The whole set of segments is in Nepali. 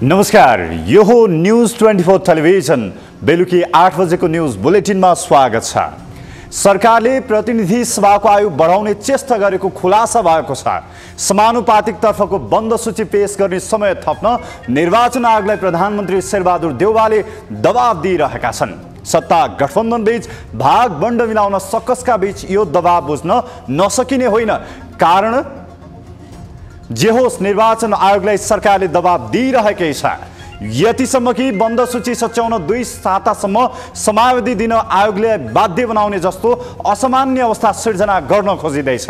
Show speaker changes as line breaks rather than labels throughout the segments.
नमस्कार, यो हो न्यूज 24 टेलिभिजन बेलुकी 8 बजेको न्यूज बुलेटिनमा स्वागत छ। सरकारले प्रतिनिधि सभाको आयु बढाउने चेष्टा गरेको खुलासा भएको छ। समानुपातिक तर्फको बन्द सूची पेश गर्ने समय थप्न निर्वाचन आयोगलाई प्रधानमन्त्री शेरबहादुर देउवाले दबाब दिइरहेका छन्। सत्ता गठबन्धन बीच भाग बन्ड मिलाउन सकसका बीच यो दबाब बुझ्न नसकिने होइन। कारण जे होस्, निर्वाचन आयोगलाई सरकारले दबाब दिइरहेकै छ। यतिसम्म कि बन्द सूची सच्याउन 2 सातासम्म समयावधि दिन आयोगले बाध्य बनाउने जस्तो असामान्य अवस्था सिर्जना गर्न खोजिँदैछ।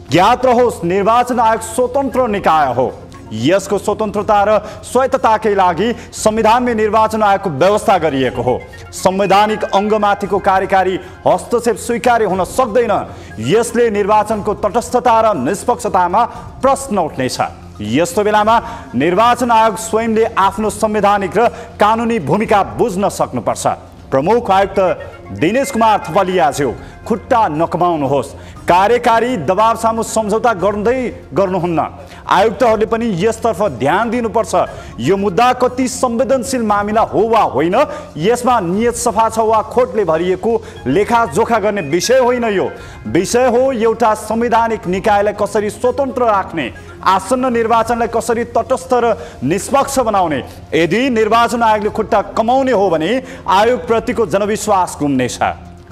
ज्ञात रहोस्, निर्वाचन आयोग स्वतन्त्र निकाय हो। यसको स्वतन्त्रता र स्वायत्तताकै लागि संविधानमै निर्वाचन आयोगको व्यवस्था गरिएको हो। संवैधानिक अङ्गमाथिको कार्यकारी हस्तक्षेप स्वीकार्य हुन सक्दैन। यसले निर्वाचनको तटस्थता र निष्पक्षतामा प्रश्न उठ्नेछ। यस्तो बेलामा निर्वाचन आयोग स्वयंले आफ्नो संवैधानिक र कानुनी भूमिका बुझ्न सक्नुपर्छ। प्रमुख आयुक्त दिनेश कुमार थपलियाज्यू, खुट्टा नकमाउनुहोस्। कार्यकारी दबाब सामु सम्झौता गर्नुहुन्न। आयुक्तहरूले पनि यसतर्फ ध्यान दिनुपर्छ। यो मुद्दा कति संवेदनशील मामिला हो वा होइन, यसमा नियत सफा छ वा खोटले भरिएको लेखाजोखा गर्ने विषय होइन। यो विषय हो एउटा संवैधानिक निकायलाई कसरी स्वतन्त्र राख्ने, आसन्न निर्वाचनलाई कसरी तटस्थ र निष्पक्ष बनाउने। यदि निर्वाचन आयोगले खुट्टा कमाउने हो भने आयोगप्रतिको जनविश्वास गुम्नेछ।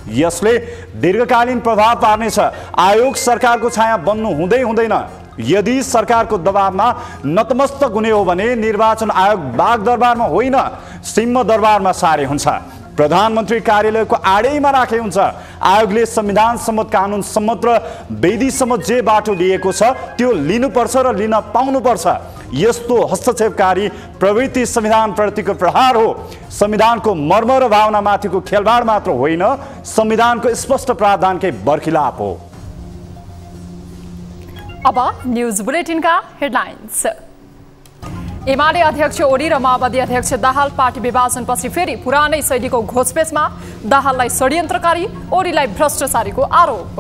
यसले दीर्घकालीन प्रभाव पार्नेछ। आयोग सरकारको छाया बन्नु हुँदैन। यदि सरकारको दबावमा नतमस्तक हुने हो भने निर्वाचन आयोग बाग दरबारमा होइन, सिंह दरबारमा सारे हुन्छ। प्रधानमन्त्री कार्यालयको आडैमा राखे हुन्छ। आयोगले संविधान सम्मत, कानुन सम्मत र विधि सम्मत जे बाटो लिएको छ त्यो लिनुपर्छ र लिन पाउनुपर्छ। यस्तो हस्तक्षेपकारी प्रवृत्ति संविधान प्रतिको प्रहार हो। संविधानको मर्म र भावनामाथिको खेलबाड मात्र होइन, संविधानको स्पष्ट प्रावधानकै बर्खिलाप हो।
अब न्यूज बुलेटिनका हेडलाइन्स। एमाले अध्यक्ष ओली र माओवादी अध्यक्ष दाहाल पार्टी विभाजनपछि फेरि पुरानै शैलीको घोषपेचमा। दाहाललाई षड्यन्त्रकारी, ओलीलाई भ्रष्टाचारीको आरोप।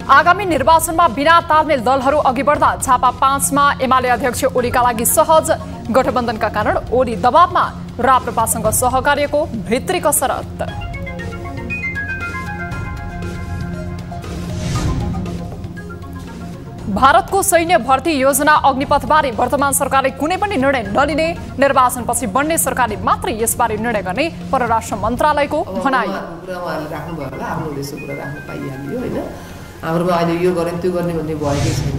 आगामी निर्वाचनमा बिना तालमेल दलहरू अघि बढ्दा झापा 5 मा एमाले अध्यक्ष ओलीका लागि सहज। गठबन्धनका कारण ओली दबावमा, राप्रपासँग सहकार्यको भित्री कसरत। भारतको सैन्य भर्ती योजना अग्निपथबारे वर्तमान सरकारले कुनै पनि निर्णय नलिने, निर्वाचनपछि बन्ने सरकारले मात्रै यसबारे निर्णय गर्ने परराष्ट्र मन्त्रालयको भनाइ।
हाम्रोमा अहिले यो गर्ने त्यो गर्ने भन्ने भएकै छैन।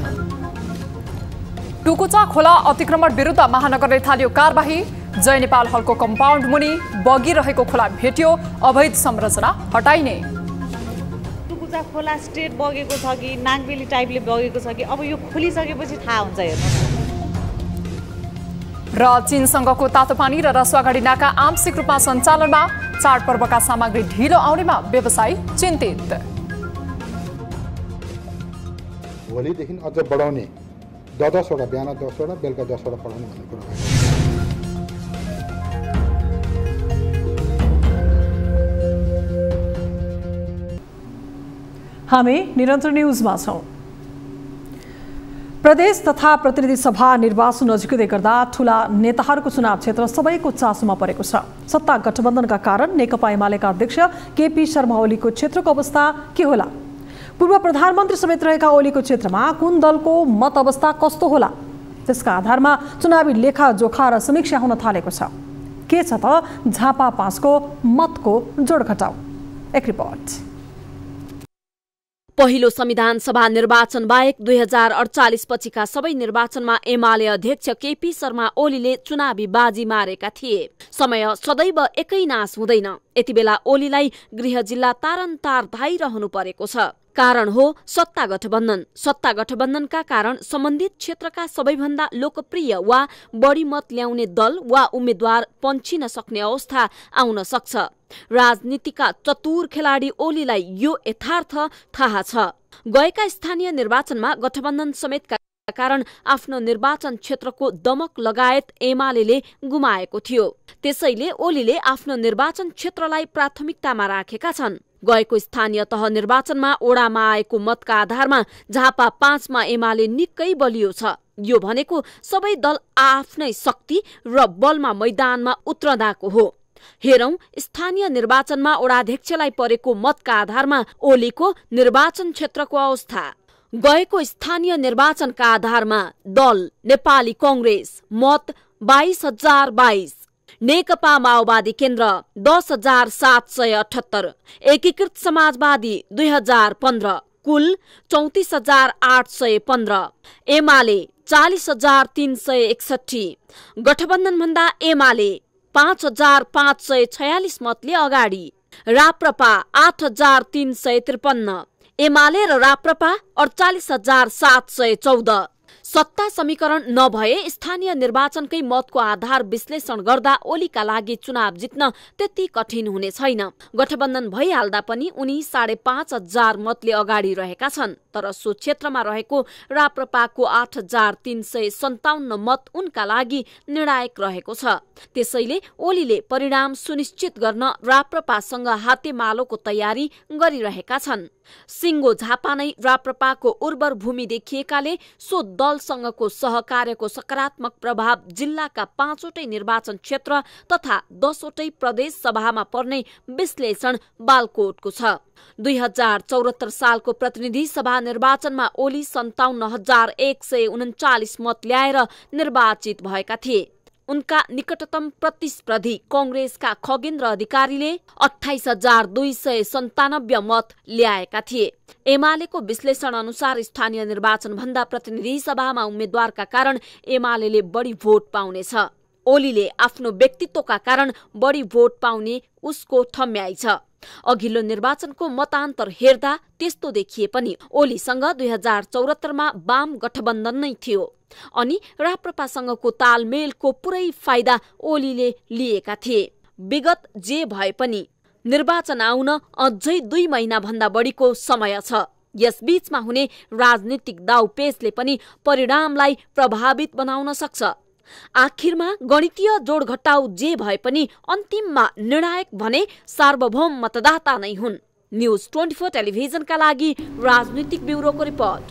टुकुचा खोला अतिक्रमण विरुद्ध महानगरले थाल्यो कारबाही। जय नेपाल हलको कम्पाउन्ड मुनि बगिरहेको खोला भेटियो, अवैध संरचना हटाइने।
टुकुचा खोला स्ट्रेट बगेको छ कि नागबेली टाइपले बगेको छ कि अब यो खोलिसकेपछि थाहा हुन्छ। हेर्नु
र चीनसँगको तातोपानी र रसुवागढी नाका आंशिक रूपमा सञ्चालनमा। चाडपर्वका सामग्री ढिलो आउनेमा व्यवसायी चिन्तित।
भोलिदेखि अझ बढाउने, 10 वटा, बिहान 10 वटा, बेलुका 10 वटा पढाउने भन्ने कुरा भयो।
हामी निरन्तर न्यूजमा छौं। प्रदेश तथा प्रतिनिधि सभा निर्वाचन नजिकै गर्दा ठूला नेताहरूको चुनाव क्षेत्र सबैको चासोमा परेको छ। सत्ता गठबन्धनका कारण नेकपा एमालेका अध्यक्ष केपी शर्मा ओलीको क्षेत्रको अवस्था के होला? पूर्व प्रधानमन्त्री समेत रहेका ओलीको क्षेत्रमा कुन दलको मत अवस्था कस्तो होला? त्यसका आधारमा चुनावी लेखाजोखा र समीक्षा हुन थालेको छ। के छ त झापा 5 को मतको जोड घटाउ? एक रिपोर्ट।
पहिलो संविधान सभा निर्वाचन बाहेक 2048 पछिका सबै निर्वाचनमा एमाले अध्यक्ष केपी शर्मा ओलीले चुनावी बाजी मारेका थिए। समय सदैव एकै नास हुँदैन। यति बेला ओलीलाई गृह जिल्ला तारन्तार धाइरहनु परेको छ। कारण हो सत्ता गठबन्धन। सत्ता गठबन्धनका कारण सम्बन्धित क्षेत्रका सबैभन्दा लोकप्रिय वा बढी मत ल्याउने दल वा उम्मेद्वार पन्छिन सक्ने अवस्था आउन सक्छ। राजनीतिका चतुर खेलाडी ओलीलाई यो यथार्थ थाहा छ। गएका स्थानीय निर्वाचनमा गठबन्धन समेतका कारण आफ्नो निर्वाचन क्षेत्रको दमक लगायत एमालेले गुमाएको थियो। त्यसैले ओलीले आफ्नो निर्वाचन क्षेत्रलाई प्राथमिकतामा राखेका छन्। गएको स्थानीय तह निर्वाचनमा ओडामा आएको मतका आधारमा झापा 5 मा एमाले निकै बलियो छ। यो भनेको सबै दल आफ्नै शक्ति र बलमा मैदानमा उत्रँदाको हो। हेरौं स्थानीय निर्वाचनमा ओडाध्यक्षलाई परेको मतका आधारमा ओलीको निर्वाचन क्षेत्रको अवस्था। गएको स्थानीय निर्वाचनका आधारमा दल नेपाली कांग्रेस मत 22,022, नेकपा माओवादी केन्द्र 10,778, एकीकृत समाजवादी 2015, कुल 34,815, एमाले 40,361, गठबन्धनभन्दा एमाले 5,546 मतले अगाडि, राप्रपा 8,353, एमाले र राप्रपा 48,714। सत्ता समीकरण नभए स्थानीय निर्वाचनकै मतको आधार विश्लेषण गर्दा ओलीका लागि चुनाव जित्न त्यति कठिन हुने छैन। गठबन्धन भइहाल्दा पनि उनी 5,500 मतले अगाडि रहेका छन्। तर सो क्षेत्रमा रहेको राप्रपाको 8,357 मत उनका लागि निर्णायक रहेको छ। त्यसैले ओलीले परिणाम सुनिश्चित गर्न राप्रपासँग हातेमालोको तयारी गरिरहेका छन्। सिङ्गो झापा नै राप्रपाको उर्वर भूमि देखिएकाले सो दलसँगको सहकार्यको सकारात्मक प्रभाव जिल्लाका 5वटै निर्वाचन क्षेत्र तथा 10वटै प्रदेश सभामा पर्ने विश्लेषण बालकोटको छ। 2074 सालको प्रतिनिधि सभा निर्वाचनमा ओली 57,139 मत ल्याएर निर्वाचित भएका थिए। उनका निकटतम प्रतिस्पर्धी कांग्रेसका खगेन्द्र अधिकारीले 28,297 मत ल्याएका थिए। एमालेको विश्लेषण अनुसार स्थानीय निर्वाचन भन्दा प्रतिनिधि सभामा उम्मेद्वारका कारण एमालेले बढी भोट पाउनेछ। ओलीले आफ्नो व्यक्तित्वका कारण बढी भोट पाउने उसको ठम्याइ छ। अघिल्लो निर्वाचनको मतान्तर हेर्दा त्यस्तो देखिए पनि ओलीसँग 2074 मा वाम गठबन्धन नै थियो अनि राप्रपासँगको तालमेलको पुरै फाइदा ओलीले लिएका थिए। विगत जे भए पनि निर्वाचन आउन अझै 2 महिना भन्दा बढीको समय छ। यसबीचमा हुने राजनीतिक दाउपेचले पनि परिणामलाई प्रभावित बनाउन सक्छ। आखिरमा गणितीय जोडघटाउ जे भए पनि अन्तिममा निर्णायक भने सार्वभौम मतदाता नै हुन्। न्यूज 24 टेलिभिजनका लागि राजनीतिक ब्युरोको रिपोर्ट।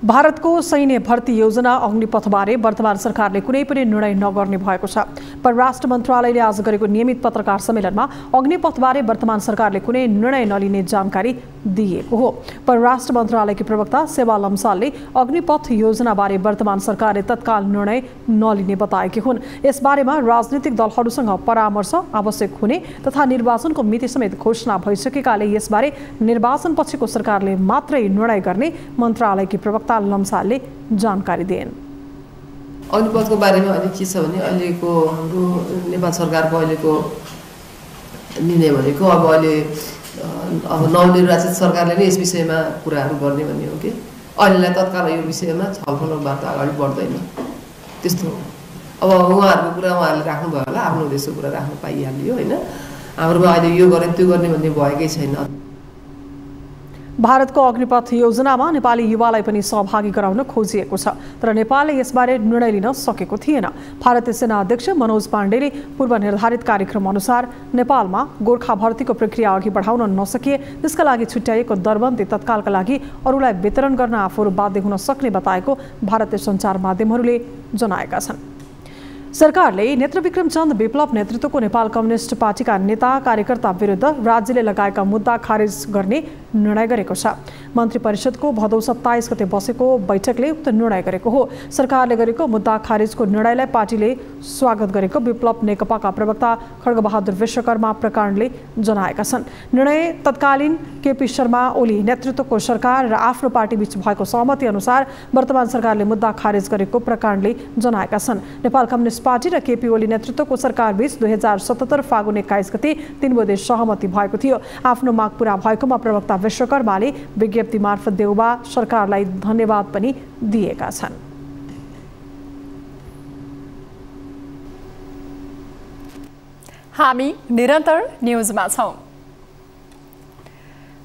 भारतको सैन्य भर्ती योजना अग्निपथबारे वर्तमान सरकारले कुनै पनि निर्णय नगर्ने भएको छ। परराष्ट्र मन्त्रालयले आज गरेको नियमित पत्रकार सम्मेलनमा अग्निपथबारे वर्तमान सरकारले कुनै निर्णय नलिने जानकारी दिएको हो। परराष्ट्र मन्त्रालयकी प्रवक्ता सेवा लम्सालले अग्निपथ योजनाबारे वर्तमान सरकारले तत्काल निर्णय नलिने बताएकी हुन्। यसबारेमा राजनीतिक दलहरूसँग परामर्श आवश्यक हुने तथा निर्वाचनको मिति समेत घोषणा भइसकेकाले यसबारे निर्वाचन पछिको सरकारले मात्रै निर्णय गर्ने मन्त्रालयकी प्रवक्ता लम्सालले जानकारी दिएन्।
अग्निपथको बारेमा अहिले के छ भने अहिलेको हाम्रो नेपाल सरकारको अहिलेको निर्णय भनेको अब नवनिर्वाचित सरकारले नै यस विषयमा कुराहरू गर्ने भन्ने हो कि अहिलेलाई तत्काल यो विषयमा छलफल वार्ता अगाडि बढ्दैन। त्यस्तो अब उहाँहरूको कुरा उहाँहरूले राख्नुभयो होला, आफ्नो देशको कुरा राख्नु पाइहाल्यो होइन। हाम्रोमा अहिले यो गर्ने त्यो गर्ने भन्ने भएकै छैन।
भारतको अग्निपथ योजनामा नेपाली युवालाई पनि सहभागी गराउन खोजिएको छ, तर नेपालले यसबारे निर्णय लिन सकेको थिएन। भारतीय सेना अध्यक्ष मनोज पाण्डेले पूर्व निर्धारित कार्यक्रम अनुसार नेपालमा गोर्खा भर्तीको प्रक्रिया अघि बढाउन नसकिए त्यसका लागि छुट्याइएको दरबन्दी तत्कालका लागि अरूलाई वितरण गर्न आफूहरू बाध्य हुन सक्ने बताएको भारतीय सञ्चार माध्यमहरूले जनाएका छन्। सरकारले नेत्रविक्रम चन्द विप्लव नेतृत्वको नेपाल कम्युनिस्ट पार्टीका नेता कार्यकर्ता विरुद्ध राज्यले लगाएका मुद्दा खारेज गर्ने निर्णय गरेको छ। मन्त्री परिषदको भदौ 27 गते बसेको बैठकले उक्त निर्णय गरेको हो। सरकारले गरेको मुद्दा खारेजको निर्णयलाई पार्टीले स्वागत गरेको विप्लव नेकपाका प्रवक्ता खड्गबहादुर विश्वकर्मा प्रकाण्डले जनाएका छन्। निर्णय तत्कालीन केपी शर्मा ओली नेतृत्वको सरकार र आफ्नो पार्टीबीच भएको सहमति अनुसार वर्तमान सरकारले मुद्दा खारेज गरेको प्रकाण्डले जनाएका छन्। नेपाल कम्युनिस्ट पार्टी र केपी ओली नेतृत्वको सरकारबीच 2077 फागुन 21 गते 3 बुँदे सहमति भएको थियो। आफ्नो माग पूरा भएकोमा प्रवक्ता विश्वकर्माले विज्ञप्ति मार्फत देउबा सरकारलाई धन्यवाद पनि दिएका छन्।
हामी निरन्तर न्यूजमा छौं।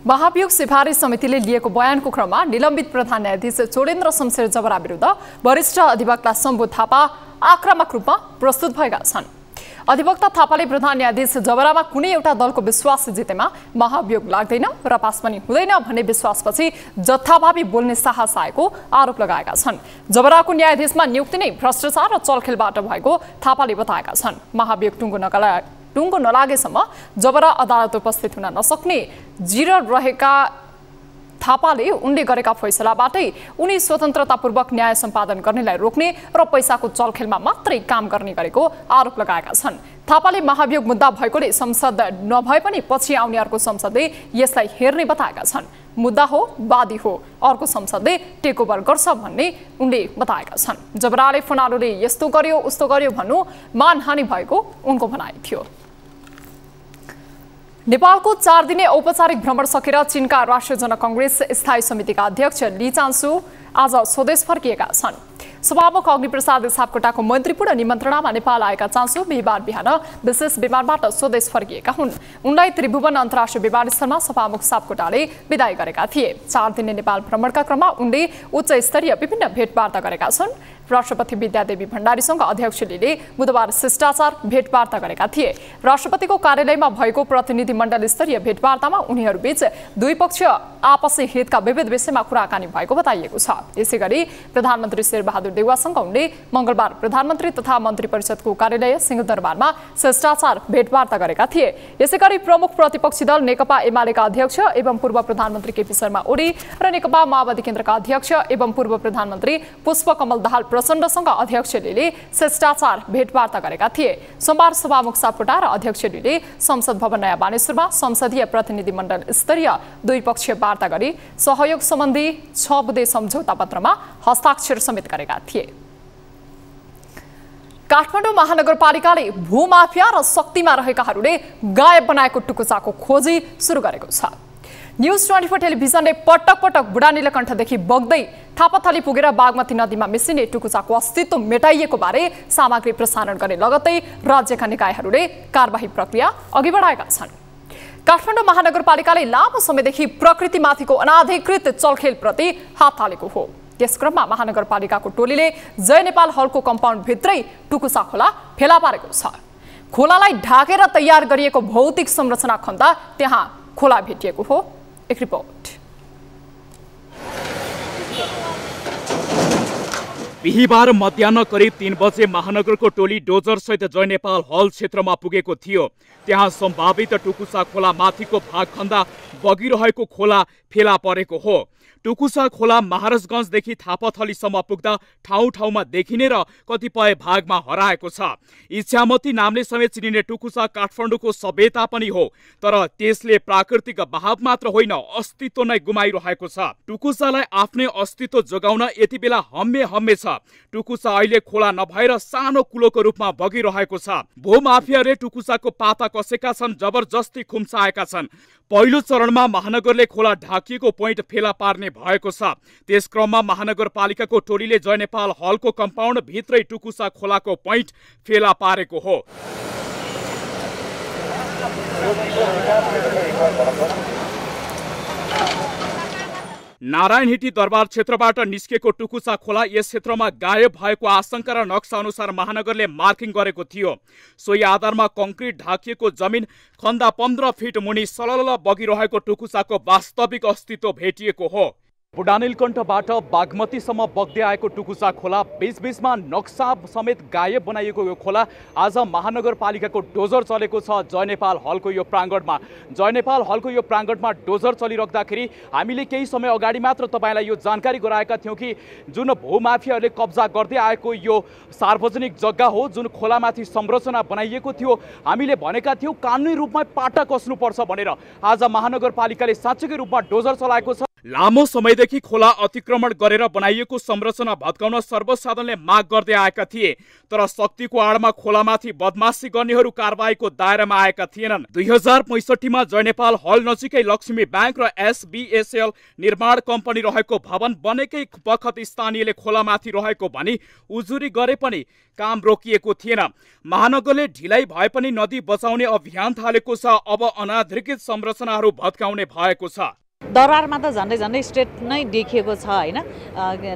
महाभियोग सिफारिस समितिले लिएको बयानको क्रममा निलम्बित प्रधान न्यायाधीश चोडेन्द्र शमशेर जबरा विरुद्ध वरिष्ठ अधिवक्ता शम्भु थापा आक्रामक रूपमा प्रस्तुत भएका छन्। अधिवक्ता थापाले प्रधान न्यायाधीश जबरामा कुनै एउटा दलको विश्वास जितेमा महाभियोग लाग्दैन र पास पनि हुँदैन भन्ने विश्वासपछि जथाभावी बोल्ने साहस आएको आरोप लगाएका छन्। जबराको न्यायाधीशमा नियुक्ति नै भ्रष्टाचार र चलखेलबाट भएको थापाले बताएका छन्। महाभियोग टुङ्गो नलागेसम्म जबरा अदालत उपस्थित हुन नसक्ने जिर रहेका थापाले उनले गरेका फैसलाबाटै उनी स्वतन्त्रतापूर्वक न्याय सम्पादन गर्नेलाई रोक्ने र पैसाको चलखेलमा मात्रै काम गर्ने गरेको आरोप लगाएका छन्। थापाले महाभियोग मुद्दा भएकोले संसद नभए पनि पछि आउनेहरूको संसदले यसलाई हेर्ने बताएका छन्। मुद्दा हो वादी हो, अर्को संसदले टेकओभर गर्छ भन्ने उनले बताएका छन्। जबराले फुनालुले यस्तो गर्यो उस्तो गर्यो भन्नु मानहानि भएको उनको भनाइ थियो। नेपालको 4 दिने औपचारिक भ्रमण सकेर चीनका राष्ट्रिय जनकङ्ग्रेस स्थायी समितिका अध्यक्ष ली चान्सु आज स्वदेश फर्किएका छन्। सभामुख अग्निप्रसाद सापकोटाको मन्त्रीपूर्ण निमन्त्रणामा नेपाल आएका चान्सु बिहिबार बिहान विशेष विमानबाट स्वदेश फर्किएका हुन्। उनलाई त्रिभुवन अन्तर्राष्ट्रिय विमानस्थलमा सभामुख सापकोटाले विदाई गरेका थिए। 4 दिने नेपाल भ्रमणका क्रममा उनले उच्च स्तरीय विभिन्न भेटवार्ता गरेका छन्। राष्ट्रपति विद्यादेवी भण्डारीसँग अध्यक्ष लीले बुधबार शिष्टाचार भेटवार्ता गरेका थिए। राष्ट्रपतिको कार्यालयमा भएको प्रतिनिधिमण्डल स्तरीय भेटवार्तामा उनीहरूबीच दुई पक्ष आपसी हितका विविध विषयमा कुराकानी भएको बताइएको छ। यसैगरी प्रधानमन्त्री शेरबहादुर देउवासँग उनले मंगलबार प्रधानमन्त्री तथा मन्त्री परिषदको कार्यालय सिंहदरबारमा शिष्टाचार भेटवार्ता गरेका थिए। यसैगरी प्रमुख प्रतिपक्षी दल नेकपा एमालेका अध्यक्ष एवं पूर्व प्रधानमन्त्री केपी शर्मा ओली र नेकपा माओवादी केन्द्रका अध्यक्ष एवं पूर्व प्रधानमन्त्री पुष्पकमल दाहाल प्रचण्डसँग अध्यक्षले शिष्टाचार भेटवार्ता गरेका थिए। सोमबार सभामुख सापकोटा र अध्यक्षले संसद भवन नयाँ बानेश्वरमा संसदीय प्रतिनिधिमण्डल स्तरीय द्विपक्षीय वार्ता गरी सहयोग सम्बन्धी 6 बुँदे सम्झौता पत्रमा हस्ताक्षर समेत गरेका थिए। काठमाडौँ महानगरपालिकाले भूमाफिया र शक्तिमा रहेकाहरूले गायब बनाएको टुकुचाको खोजी सुरु गरेको छ। न्यूज 24 टेलिभिजनले पटक पटक बुढा नीलकण्ठदेखि बग्दै थापाथली पुगेर बागमती नदीमा मिसिने टुकुचाको अस्तित्व मेटाइएको बारे सामग्री प्रसारण गर्ने लगत्तै राज्यका निकायहरूले कारबाही प्रक्रिया अघि बढाएका छन्। काठमाडौँ महानगरपालिकाले लामो समयदेखि प्रकृतिमाथिको अनाधिकृत चलखेलप्रति हात हालेको हो। त्यस क्रममा महानगरपालिकाको टोलीले जय नेपाल हलको कम्पाउन्ड भित्रै टुकुचा खोला फेला पारेको छ। खोलालाई ढाकेर तयार गरिएको भौतिक संरचना खन्दा त्यहाँ खोला भेटिएको हो। एक रिपोर्ट।
बिहिबार मध्याह्न करिब 3 बजे महानगरको टोली डोजर सहित जय नेपाल हल क्षेत्रमा पुगेको थियो। त्यहाँ सम्भावित टुकुचा खोला माथिको भाग खन्दा बगिरहेको खोला फेला परेको हो। टुकुचा खोला महाराजगञ्जदेखि थापाथलीसम्म पुग्दा ठाउँ ठाउँमा देखिने र कतिपय भागमा हराएको छ। इच्छामती नामले समेत चिनिने टुकुचा काठमाडौँको सभ्यता पनि हो, तर त्यसले प्राकृतिक बहाव मात्र होइन अस्तित्व नै गुमाइरहेको छ। टुकुचालाई आफ्नै अस्तित्व जोगाउन यति बेला हम्मे छ। टुकुचा अहिले खोला नभएर सानो कुलोको रूपमा बगिरहेको छ। भूमाफियाले टुकुचाको पाता कसेका छन्, जबरजस्ती खुम्चाएका छन्। पहिलो चरणमा महानगरले खोला ढाकिएको पोइन्ट फेला पार्ने भएको छ। त्यस क्रममा महानगरपालिकाको टोलीले जय नेपाल हलको कम्पाउन्ड भित्रै टुकुचा खोलाको पोइन्ट फेला पारेको हो। नारायणहिटी दरबार क्षेत्रबाट निस्केको टुकुचा खोला यस क्षेत्रमा गायब भएको आशंका र नक्सा अनुसार महानगरले मार्किङ गरेको थियो। सोही आधारमा कंक्रिट ढाकिएको जमिन खन्दा 15 फिट मुनि सलल बगिरहेको टुकुचाको वास्तविक अस्तित्व भेटिएको हो। बुढानीलकण्ठबाट बागमतीसम्म बग्दै आएको टुकुचा खोला बीचबीचमा नक्सा समेत गायब बनाइएको यो खोला आज महानगरपालिकाको डोजर चलेको छ। जय नेपाल हलको यो प्राङ्गणमा यो प्राङ्गणमा डोजर चलिराख्दाखेरि हामीले केही समय अगाडि मात्र तपाईलाई यो जानकारी गराएका थियौँ कि जुन भूमाफियाहरूले कब्जा गर्दै आएको यो सार्वजनिक जग्गा हो, जुन खोलामाथि संरचना बनाइएको थियो, हामीले भनेका थियौँ कानुनी रूपमा पाटा कस्नुपर्छ भनेर। आज महानगरपालिकाले साँच्चैकै रूपमा डोजर चलाएको छ। लामो समयदेखि खोला अतिक्रमण गरेर बनाइएको संरचना भत्काउन सर्वसाधारणले माग गर्दै आएका थिए, तर शक्तिको आडमा खोलामाथि बदमाशी गर्नेहरू कारबाहीको दायरामा आएका थिएनन्। 2065 मा जय नेपाल हल नजिकै लक्ष्मी बैंक र SBSL निर्माण कम्पनी रहेको भवन बनेकै बखत स्थानीयले खोलामाथि रहेको भनी उजुरी गरे पनि काम रोकिएको थिएन। महानगरले ढिलाइ भए पनि नदी बचाउने अभियान थालेको छ। अब अनाधिकृत संरचनाहरू भत्काउने भएको छ।
दरबारमा त झन्डै झन्डै स्ट्रेट नै देखिएको छ हैन।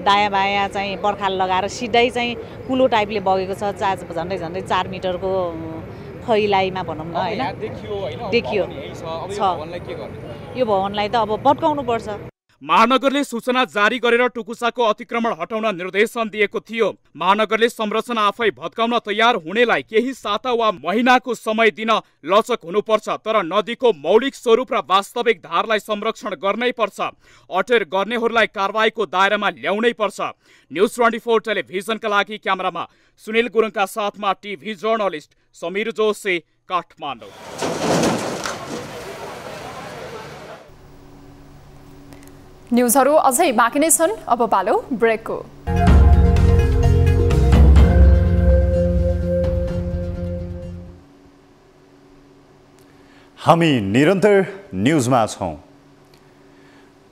दायाँ बायाँ चाहिँ बर्खाल लगाएर सिधै चाहिँ कुलो टाइपले बगेको छ। झन्डै झन्डै 4 मिटरको थैलाइमा भनौँ न हैन देखियो छ। यो भवनलाई त अब भत्काउनु पर्छ।
महानगरले सूचना जारी गरेर टुकुसाको अतिक्रमण हटाउन निर्देशन दिएको थियो। महानगरले संरचना आफै भत्काउन तयार हुनेलाई केही साता वा महिनाको समय दिन लचक हुनुपर्छ, तर नदीको मौलिक स्वरूप र वास्तविक धारलाई संरक्षण गर्नै पर्छ। अटेर गर्नेहरूलाई कारबाहीको दायरामा ल्याउनै पर्छ। न्युज 24 टेलिभिजनका लागि क्यामेरामा सुनिल गुरुङका साथमा टिभी जर्नलिस्ट समीर जोशी, काठमाडौँ।
न्युजहरू अझै बाँकी नै छन्, अब पालो ब्रेकको।
हामी निरन्तर न्युजमा छौं।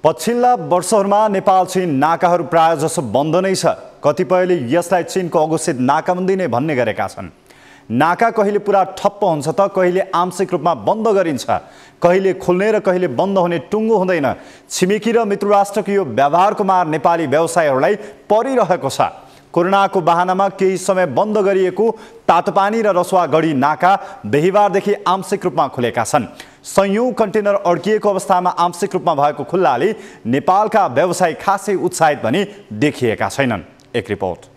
पछिल्ला वर्षहरूमा नेपाल चीन नाकाहरू प्राय जसो बन्द नै छ। कतिपयले यसलाई चीनको अघोषित नाकाबन्दी नै भन्ने गरेका छन्। नाका कहिले पुरा ठप्प हुन्छ त कहिले आंशिक रूपमा बन्द गरिन्छ, कहिले खुल्ने र कहिले बन्द हुने टुङ्गो हुँदैन। छिमेकी र मित्र राष्ट्रको यो व्यवहारको मार नेपाली व्यवसायीहरूलाई परिरहेको छ। कोरोनाको बहानामा केही समय बन्द गरिएको तातोपानी र रसुवागढी नाका बिहीबारदेखि आंशिक रूपमा खुलेका छन्। सयौं कन्टेनर अड्किएको अवस्थामा आंशिक रूपमा भएको खुल्लाले नेपालका व्यवसायी खासै उत्साहित पनि देखिएका छैनन्। एक रिपोर्ट।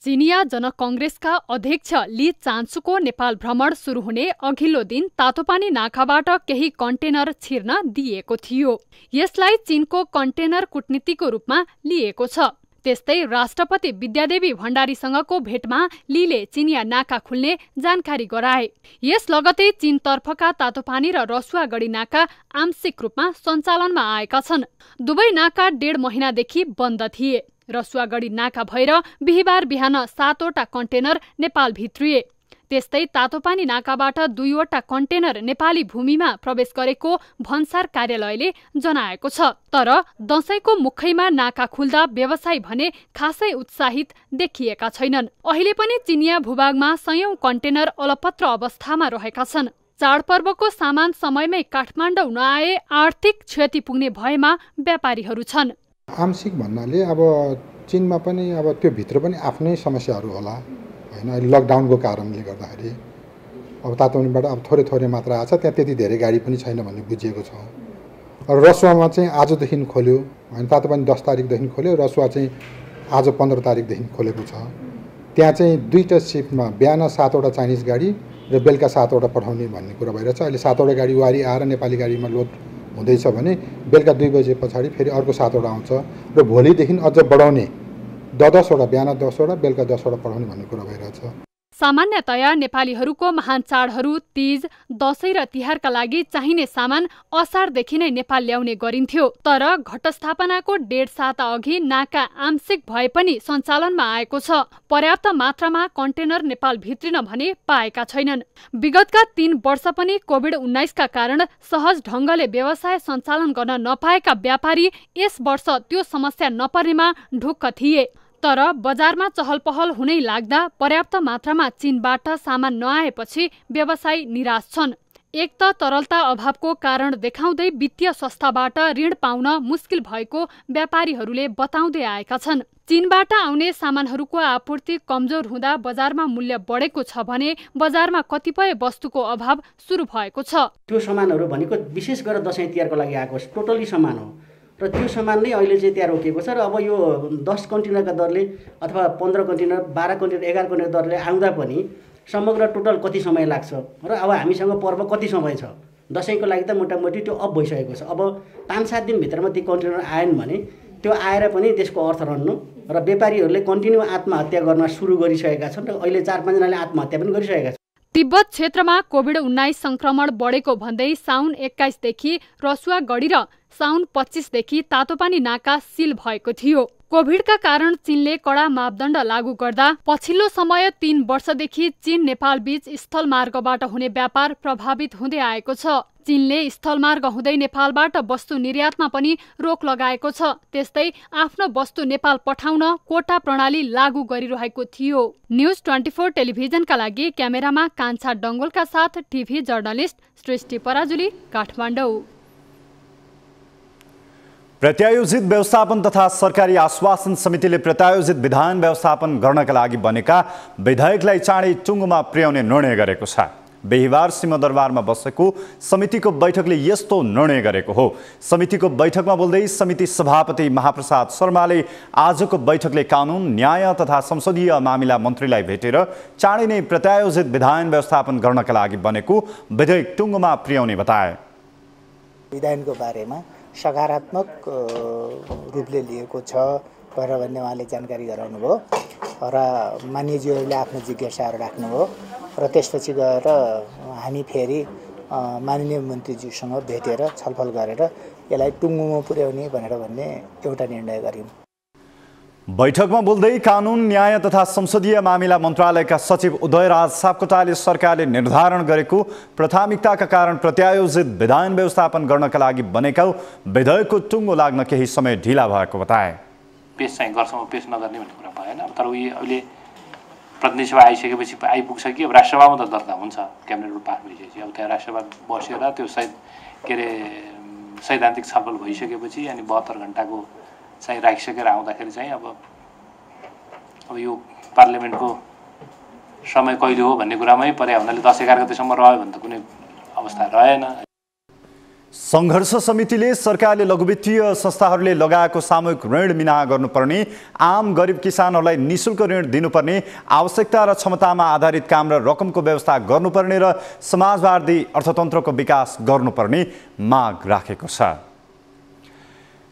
चिनिया जनकंग्रेसका अध्यक्ष ली चान्सुको नेपाल भ्रमण सुरु हुने अघिल्लो दिन तातोपानी नाकाबाट केही कन्टेनर छिर्न दिएको थियो। यसलाई चीनको कन्टेनर कूटनीतिको रूपमा लिएको छ। त्यस्तै राष्ट्रपति विद्यादेवी भण्डारीसँगको भेटमा लीले चिनिया नाका खुल्ने जानकारी गराए। यस लगतै चीनतर्फका तातोपानी र रसुवागढी नाका आंशिक रूपमा सञ्चालनमा आएका छन्। दुवै नाका 1.5 महिनादेखि बन्द थिए। रसुवागढी नाका भएर बिहीबार बिहान 7वटा कन्टेनर नेपाल भित्रिए। त्यस्तै तातोपानी नाकाबाट 2वटा कन्टेनर नेपाली भूमिमा प्रवेश गरेको भन्सार कार्यालयले जनाएको छ। तर दशैंको मुखैमा नाका खुल्दा व्यवसायी भने खासै उत्साहित देखिएका छैनन्। अहिले पनि चिनिया भूभागमा सयौं कन्टेनर अलपत्र अवस्थामा रहेका छन्। चाडपर्वको सामान समयमै काठमाडौँ नआए आर्थिक क्षति पुग्ने भएमा व्यापारीहरू छन्।
आंशिक भन्नाले अब चीनमा पनि अब त्यो भित्र पनि आफ्नै समस्याहरू होला हैन। अहिले लकडाउनको कारणले गर्दाखेरि अब तातोपानीबाट अब थोरै थोरै मात्रा आछ, त्यहाँ त्यति धेरै गाडी पनि छैन भन्ने बुझिएको छ। रसुवामा चाहिँ आजदेखि खोल्यो हैन, तातोपानी 10 तारिकदेखि खोल्यो, रसुवा चाहिँ आज 15 तारिकदेखि खोलेको छ। त्यहाँ चाहिँ 2टा शिफ्टमा बिहान 7वटा चाइनिज गाडी र बेलुका 7वटा पठाउने भन्ने कुरा भइरहेछ। अहिले 7वटा गाडी वारी आएर नेपाली गाडीमा लोड हुँदैछ भने बेलुका 2 बजे पछाडि फेरि अर्को 7वटा आउँछ र भोलिदेखि अझ बढाउने 10वटा, बिहान 10वटा, बेलुका 10वटा पढाउने भन्ने कुरा भइरहेछ।
सामान्यतया नेपालीहरूको महान चाडहरू तीज, दशैं र तिहारका लागि चाहिने सामान असारदेखि नै नेपाल ल्याउने गरिन्थ्यो। तर घटस्थापनाको 1.5 साता अघि नाका आंशिक भए पनि सञ्चालनमा आएको छ। पर्याप्त मात्रामा कन्टेनर नेपाल भित्रिन भने पाएका छैनन्। विगतका 3 वर्ष पनि कोभिड-19 का कारण सहज ढंगले व्यवसाय सञ्चालन गर्न नपाएका व्यापारी यस वर्ष त्यो समस्या नपर्नेमा ढुक्क थिए। तर बजारमा चहलपहल हुनै लाग्दा पर्याप्त मात्रामा चीनबाट सामान नआएपछि व्यवसायी निराश छन्। एक त तरलता अभावको कारण देखाउँदै वित्तीय संस्थाबाट ऋण पाउन मुस्किल भएको व्यापारीहरूले बताउँदै आएका छन्। चीनबाट आउने सामानहरूको आपूर्ति कमजोर हुँदा बजारमा मूल्य बढेको छ भने बजारमा कतिपय वस्तुको अभाव सुरु भएको छ।
त्यो सामानहरू भनेको विशेष गरेर दशैं तिहारको लागि आएको टोटली सामान हो र त्यो सामान नै अहिले चाहिँ त्यहाँ रोकिएको छ। र अब यो 10 कन्टेनरका दरले अथवा 15 कन्टेनर, 12 कन्टेनर, 11 कन्टेनर दरले आउँदा पनि समग्र टोटल कति समय लाग्छ र अब हामीसँग पर्व कति समय छ। दशैंको लागि त मोटामोटी त्यो अफ भइसकेको छ। अब 5-7 दिनभित्रमा ती कन्टेनर आएन भने त्यो आएर पनि त्यसको अर्थ रहनु र व्यापारीहरूले कन्टिन्यू आत्महत्या गर्न सुरु गरिसकेका छन् र अहिले 4-5 जनाले आत्महत्या पनि गरिसकेका छन्।
तिब्बत क्षेत्रमा कोभिड-19 संक्रमण बढेको भन्दै साउन 21 देखि रसुवागढी र साउन 25 देखि तातोपानी नाका सील भएको थियो। कोभिडका कारण चीनले कडा मापदण्ड लागू गर्दा पछिल्लो समय 3 वर्षदेखि चीन नेपाल बीच स्थलमार्गबाट हुने व्यापार प्रभावित हुँदै आएको छ। चीनले स्थलमार्ग हुँदै नेपालबाट वस्तु निर्यातमा पनि रोक लगाएको छ। त्यस्तै आफ्नो वस्तु नेपाल पठाउन कोटा प्रणाली लागू गरिरहेको थियो। न्युज 24 टेलिभिजनका लागि क्यामेरामा कान्छा डङ्गोलका साथ टिभी जर्नलिस्ट सृष्टि पराजुली, काठमाडौँ।
प्रत्यायोजित व्यवस्थापन तथा सरकारी आश्वासन समितिले प्रत्यायोजित विधान व्यवस्थापन गर्नका लागि बनेका विधेयकलाई चाँडै टुङ्गोमा पुर्याउने निर्णय गरेको छ। बिहिबार सिंहदरबारमा बसेको समितिको बैठकले यस्तो निर्णय गरेको हो। समितिको बैठकमा बोल्दै समिति सभापति महाप्रसाद शर्माले आजको बैठकले कानुन, न्याय तथा संसदीय मामिला मन्त्रीलाई भेटेर चाँडै नै प्रत्यायोजित विधान व्यवस्थापन गर्नका लागि बनेको विधेयक टुङ्गोमा पुर्याउने बताए।
विधानको बारेमा सकारात्मक रूपले लिएको छ भनेर भन्ने उहाँले जानकारी गराउनु भयो र मान्यज्यूहरूले आफ्नो जिज्ञासाहरू राख्नुभयो र त्यसपछि गएर हामी फेरि माननीय मन्त्रीज्यूसँग भेटेर छलफल गरेर यसलाई टुङ्गोमा पुर्याउने भनेर भन्ने एउटा निर्णय गर्यौँ।
बैठकमा बोल्दै कानुन, न्याय तथा संसदीय मामिला मन्त्रालयका सचिव उदयराज सापकोटाले सरकारले निर्धारण गरेको प्राथमिकताका कारण प्रत्यायोजित विधान व्यवस्थापन गर्नका लागि बनेका विधेयकको टुङ्गो लाग्न केही समय ढिला भएको बताए।
पेश चाहिँ गर्छौँ, पेश नगर्ने भन्ने कुरा भएन। तर उयो अहिले प्रतिनिधि सभा आइसकेपछि आइपुग्छ कि अब राष्ट्रसभामा त दर्ता हुन्छ, क्याबिनेटबाट पास भइसकेपछि अब त्यहाँ राष्ट्रसभा बसेर त्यो सैद्धान्तिक छलफल भइसकेपछि अनि 72 घण्टाको चाहिँ राखिसकेर आउँदाखेरि चाहिँ अब यो पार्लियामेन्टको समय कहिले हो भन्ने कुरामै पर्या हुनाले 10-11 गतेसम्म रह्यो भने त कुनै अवस्था रहेन।
सङ्घर्ष समितिले सरकारले लघुवित्तीय संस्थाहरूले लगाएको सामूहिक ऋण मिनाहा गर्नुपर्ने, आम गरिब किसानहरूलाई निःशुल्क ऋण दिनुपर्ने, आवश्यकता र क्षमतामा आधारित काम र रकमको व्यवस्था गर्नुपर्ने र समाजवादी अर्थतन्त्रको विकास गर्नुपर्ने माग राखेको छ।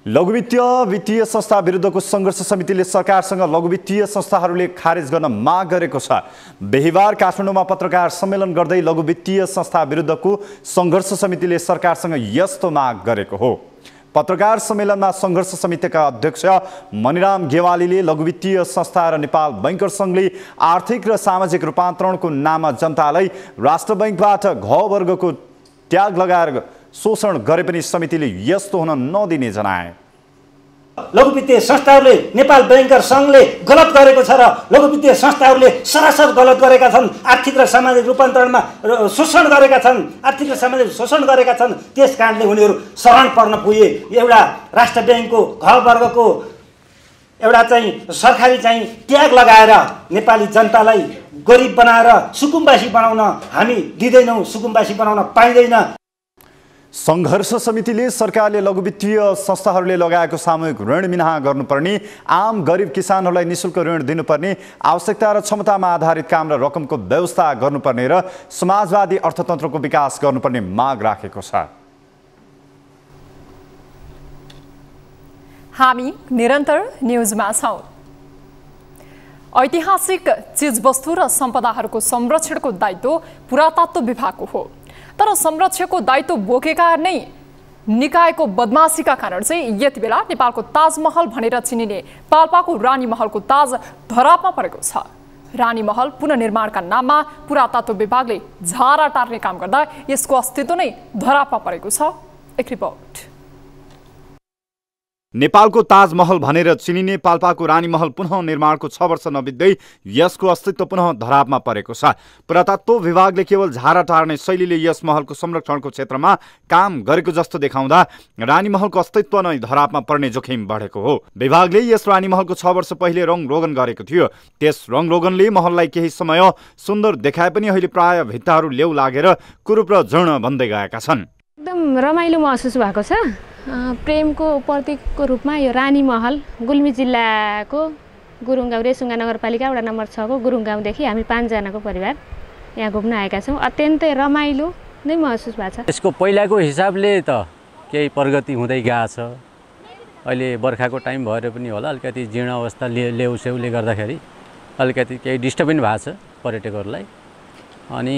लघुवित्तीय वित्तीय संस्था विरुद्धको सङ्घर्ष समितिले सरकारसँग लघुवित्तीय संस्थाहरूले खारेज गर्न माग गरेको छ। बिहिबार काठमाडौँमा पत्रकार सम्मेलन गर्दै लघुवित्तीय संस्था विरुद्धको सङ्घर्ष समितिले सरकारसँग यस्तो माग गरेको हो। पत्रकार सम्मेलनमा सङ्घर्ष समितिका अध्यक्ष मणिराम गेवालीले लघुवित्तीय संस्था र नेपाल बैंकर सङ्घले आर्थिक र सामाजिक रूपान्तरणको नाममा जनतालाई राष्ट्र बैंकबाट घ वर्गको त्याग लगाएर शोषण गरे पनि समितिले यस्तो हुन नदिने जनाए।
लघुवित्तीय संस्थाहरूले नेपाल बैंकर सङ्घले गलत गरेको छ र लघुवित्तीय संस्थाहरूले सरासर गलत गरेका छन्, आर्थिक र सामाजिक रूपान्तरणमा शोषण गरेका छन्, आर्थिक र सामाजिक शोषण गरेका छन्। त्यस कारणले उनीहरू शरण पर्न पुगे। एउटा राष्ट्र ब्याङ्कको घ वर्गको एउटा चाहिँ सरकारी चाहिँ ट्याग लगाएर नेपाली जनतालाई गरिब बनाएर सुकुम्बासी बनाउन हामी दिँदैनौँ, सुकुम्बासी बनाउन पाइँदैन।
सङ्घर्ष समितिले सरकारले लघुवित्तीय संस्थाहरूले लगाएको सामूहिक ऋण मिनाहा गर्नुपर्ने, आम गरिब किसानहरूलाई निःशुल्क ऋण दिनुपर्ने, आवश्यकता र क्षमतामा आधारित काम र रकमको व्यवस्था गर्नुपर्ने र समाजवादी अर्थतन्त्रको विकास गर्नुपर्ने माग राखेको छ।
हामी निरन्तर न्युजमा छौँ। ऐतिहासिक चीजवस्तु र सम्पदाहरूको संरक्षणको दायित्व पुरातत्व विभागको हो। तर संरक्षणको दायित्व बोकेका नै निकायको बदमासीका कारण चाहिँ यति बेला नेपालको ताजमहल भनेर चिनिने पाल्पाको रानी महलको ताज धरापमा परेको छ। रानी महल पुनर्निर्माणका नाममा पुरातत्व विभागले झारा टार्ने काम गर्दा यसको अस्तित्व नै धरापमा परेको छ। एक रिपोर्ट।
नेपालको ताजमहल भनेर चिनिने पाल्पाको रानी महल पुनः निर्माणको 6 वर्ष नबित्दै यसको अस्तित्व पुनः धरापमा परेको छ। पुरातत्व विभागले केवल झारा टार्ने शैलीले यस महलको संरक्षणको क्षेत्रमा काम गरेको जस्तो देखाउँदा रानी महलको अस्तित्व नै धरापमा पर्ने जोखिम बढेको हो। विभागले यस रानी महलको 6 वर्ष पहिले रङरोगन गरेको थियो। त्यस रङरोगनले महललाई केही समय सुन्दर देखाए पनि अहिले प्राय भित्ताहरू लेउ लागेर कुरूप र जीर्ण बन्दै गएका छन्।
एकदम रमाइलो महसुस भएको छ। प्रेमको प्रतीकको रूपमा यो रानी महल गुल्मी जिल्लाको गुरुङ गाउँ रेसुङ्गा नगरपालिका वडा नम्बर 6 को गुरुङ गाउँदेखि हामी 5 जनाको परिवार यहाँ घुम्न आएका छौँ। अत्यन्तै रमाइलो नै महसुस भएको छ।
यसको पहिलाको हिसाबले त केही प्रगति हुँदै गएको छ। अहिले बर्खाको टाइम भएर पनि होला अलिकति जीर्ण अवस्था लेउसेउले गर्दाखेरि अलिकति केही डिस्टर्ब पनि भएको छ पर्यटकहरूलाई। अनि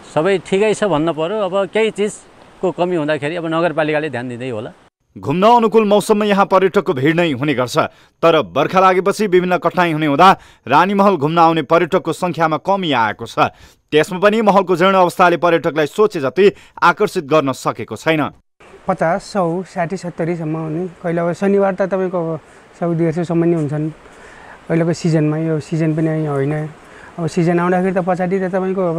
सबै ठिकै छ भन्न पर्यो। अब केही चिजको कमी हुँदाखेरि अब नगरपालिकाले ध्यान दिँदै होला।
घुम्न अनुकूल मौसममा यहाँ पर्यटकको भिड नै हुने गर्छ। तर बर्खा लागेपछि विभिन्न कठिनाइ हुने हुँदा रानी महल घुम्न आउने पर्यटकको सङ्ख्यामा कमी आएको छ। त्यसमा पनि महलको जीर्ण अवस्थाले पर्यटकलाई सोचे जति आकर्षित गर्न सकेको छैन।
50, 100, 60, 70 सम्म हुने। कहिले अब शनिबार त तपाईँको 100-150 सम्म नै हुन्छन् अहिलेको सिजनमा। यो सिजन पनि होइन। अब सिजन आउँदाखेरि त पछाडि त तपाईँको अब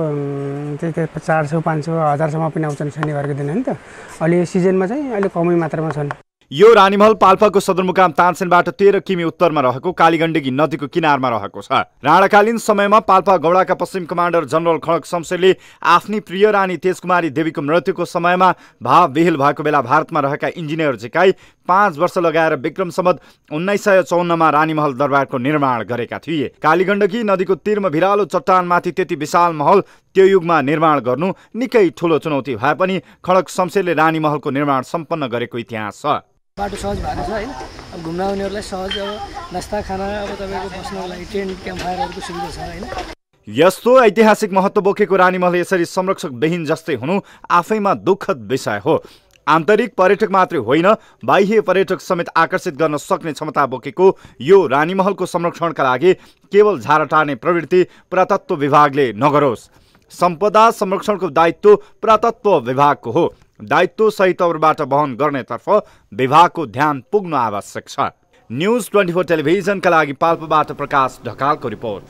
त्यही 400, 500, 1000 सम्म पनि आउँछन् शनिबारको दिन होइन त। अहिले सिजनमा चाहिँ अहिले कमै मात्रामा छन्।
यो रानीमहल पाल्पाको सदरमुकाम तानसेनबाट 13 किमी उत्तरमा रहेको कालीगण्डकी नदीको किनारमा रहेको छ। राणाकालीन समयमा पाल्पा गौडाका पश्चिम कमान्डर जनरल खड्ग शमशेरले आफ्नी प्रिय रानी तेजकुमारी देवीको मृत्युको समयमा भाव विहिल भएको बेला भारतमा रहेका इन्जिनियर झिकाई 5 वर्ष लगाएर विक्रम सम्वत 1954 मा रानीमहल दरबारको निर्माण गरेका थिए। कालीगण्डकी नदीको तीरमा भिरालो चट्टानमाथि त्यति विशाल महल त्यो युगमा निर्माण गर्नु निकै ठूलो चुनौती भए पनि खड्ग शमशेरले रानीमहलको निर्माण सम्पन्न गरेको इतिहास छ।
बाटो सहज भएको छ हैन। अब घुम्न आउनेहरूलाई सहज अब नास्ता खाना अब तपाईको बस्नको लागि टेन्ट क्याम्प फायरहरुको सुविधा छ हैन।
यस्तो ऐतिहासिक महत्त्व बोकेको रानीमहल यसरी संरक्षक विहीन जस्तै हुनु आफैमा दुःखद विषय हो। आन्तरिक पर्यटक मात्रै होइन, बाह्य पर्यटक समेत आकर्षित गर्न सक्ने क्षमता बोकेको यो रानीमहलको संरक्षणका लागि केवल झारा टार्ने प्रवृत्ति पुरातत्व विभागले नगरोस्। सम्पदा संरक्षणको दायित्व पुरातत्व विभागको हो। दायित्व सही तौरबाट वहन गर्नेतर्फ विभागको ध्यान पुग्नु आवश्यक छ। न्यूज 24 टेलिभिजनका लागि पाल्पाबाट प्रकाश ढकालको रिपोर्ट।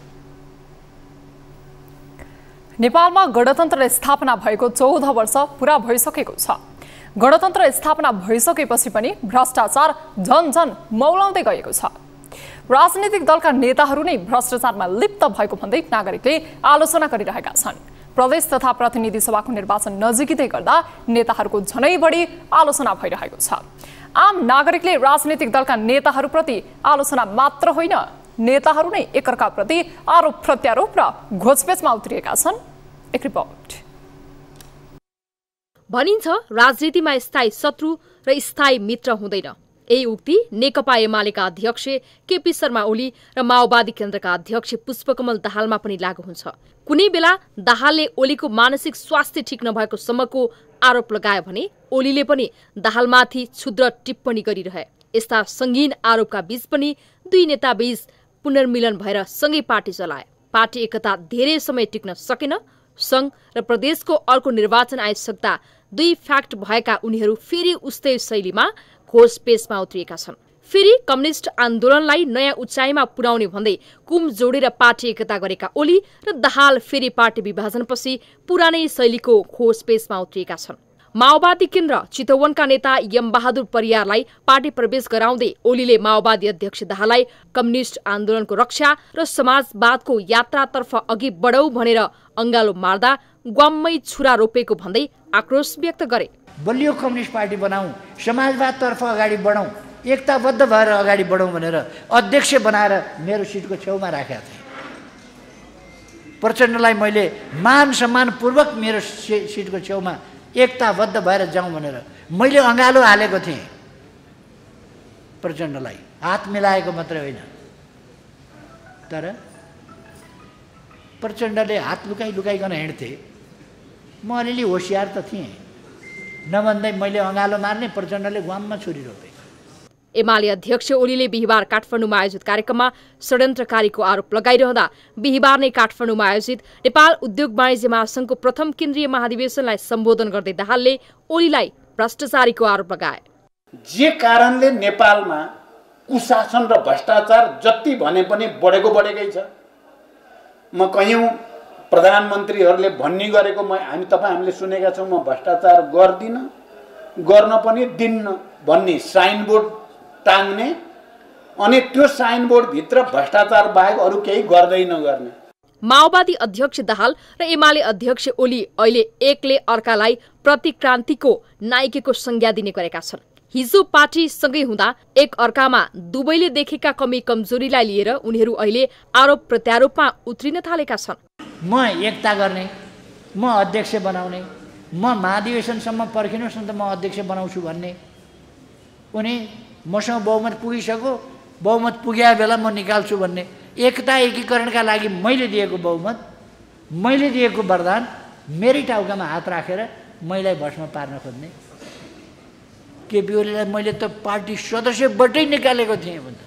नेपालमा गणतन्त्र स्थापना भएको 14 वर्ष पूरा भइसकेको छ। गणतन्त्र स्थापना भइसकेपछि पनि भ्रष्टाचार झन मौलाउँदै गएको छ। राजनीतिक दलका नेताहरू नै भ्रष्टाचारमा लिप्त भएको भन्दै नागरिकले आलोचना गरिरहेका छन्। प्रदेश तथा प्रतिनिधि सभाको निर्वाचन नजिकै गर्दा नेताहरूको झनै बढी आलोचना भइरहेको छ। आम नागरिकले राजनीतिक दलका नेताहरूप्रति आलोचना मात्र होइन, नेताहरू नै एकअर्काप्रति आरोप प्रत्यारोप र घोचपेचमा उत्रिएका छन्। एक रिपोर्ट।
भनिन्छ राजनीतिमा स्थायी शत्रु र स्थायी मित्र हुँदैन। यही उक्ति नेकपा एमालेका अध्यक्ष केपी शर्मा ओली र माओवादी केन्द्रका अध्यक्ष पुष्पकमल दाहालमा पनि लागू हुन्छ। कुनै बेला दाहालले ओलीको मानसिक स्वास्थ्य ठिक नभएको सम्मको आरोप लगाए भने ओलीले पनि दाहालमाथि क्षुद्र टिप्पणी गरिरहे। यस्ता संगीन आरोपका बीच पनि दुई नेता बीच पुनर्मिलन भएर सँगै पार्टी चलाए। पार्टी एकता धेरै समय टिक्न सकेन। संघ र प्रदेशको अर्को निर्वाचन आइसक्दा दुई फ्याक्ट भएका उनीहरू फेरि उस्तै शैलीमा घोषपेचमा उत्रिएका छन्। फेरि कम्युनिस्ट आन्दोलनलाई नयाँ उचाइमा पुर्याउने भन्दै कुम जोडेर पार्टी एकता गरेका ओली र दाहाल फेरि पार्टी विभाजनपछि पुरानै शैलीको घोषपेचमा उत्रिएका छन्। माओवादी केन्द्र चितवनका नेता यमबहादुर परियारलाई पार्टी प्रवेश गराउँदै ओलीले माओवादी अध्यक्ष दाहाललाई कम्युनिस्ट आन्दोलनको रक्षा र समाजवादको यात्रातर्फ अघि बढौ भनेर अंगालो मार्दा ग्वाममै छुरा रोपेको भन्दै आक्रोश व्यक्त गरे।
बलियो कम्युनिस्ट पार्टी बनाऊ, समाजवादतर्फ अगाडि बढौँ, एकताबद्ध भएर अगाडि बढौँ भनेर अध्यक्ष बनाएर मेरो सिटको छेउमा राखेका थिएँ। प्रचण्डलाई मैले मान सम्मानपूर्वक मेरो सिटको छेउमा एकताबद्ध भएर जाउँ भनेर मैले अँगालो हालेको थिएँ। प्रचण्डलाई हात मिलाएको मात्रै होइन, तर प्रचण्डले हात लुकाइकन हिँड्थे। म अलिअलि होसियार त थिएँ, नभन्दै मैले अँगालो मार्ने, प्रचण्डले ग्वाममा छुरी रोपे।
एमाले अध्यक्ष ओलीले बिहिबार काठमाडौँमा आयोजित कार्यक्रममा षड्यन्त्रकारीको आरोप लगाइरहँदा बिहिबार नै काठमाडौँमा आयोजित नेपाल उद्योग वाणिज्य महासंघको प्रथम केन्द्रीय महाधिवेशनलाई सम्बोधन गर्दै दाहालले ओलीलाई भ्रष्टाचारीको आरोप लगाए।
जे कारणले नेपालमा कुशासन र भ्रष्टाचार जति भने पनि बढेकै छ। म कयौं प्रधानमन्त्रीहरूले भन्ने गरेको हामीले सुनेका छौँ, म भ्रष्टाचार गर्दिनँ, गर्न पनि दिन्न भन्ने साइनबोर्ड टाङ्ने, अनि त्यो साइनबोर्ड भित्र भ्रष्टाचार बाहेक अरू केही गर्दै नगर्ने।
माओवादी अध्यक्ष दाहाल र एमाले अध्यक्ष ओली अहिले एकले अर्कालाई प्रतिक्रान्तिको नायिकेको संज्ञा दिने गरेका छन्। हिजो पार्टी सँगै हुँदा एक अर्कामा दुवैले देखेका कमी कमजोरीलाई लिएर उनीहरू अहिले आरोप प्रत्यारोपमा उत्रिन थालेका छन्।
म एकता गर्ने, म अध्यक्ष बनाउने, म महाधिवेशनसम्म पर्खिनुहोस् न त म अध्यक्ष बनाउँछु भन्ने, उनी मसँग बहुमत पुगिसक्यो, बहुमत पुग्या बेला म निकाल्छु भन्ने, एकता एकीकरणका लागि मैले दिएको बहुमत, मैले दिएको वरदान मेरै टाउकामा हात राखेर मैलाई भस्म पार्न खोज्ने। केपी ओलीलाई मैले त पार्टी सदस्यबाटै निकालेको थिएँ भन्छ।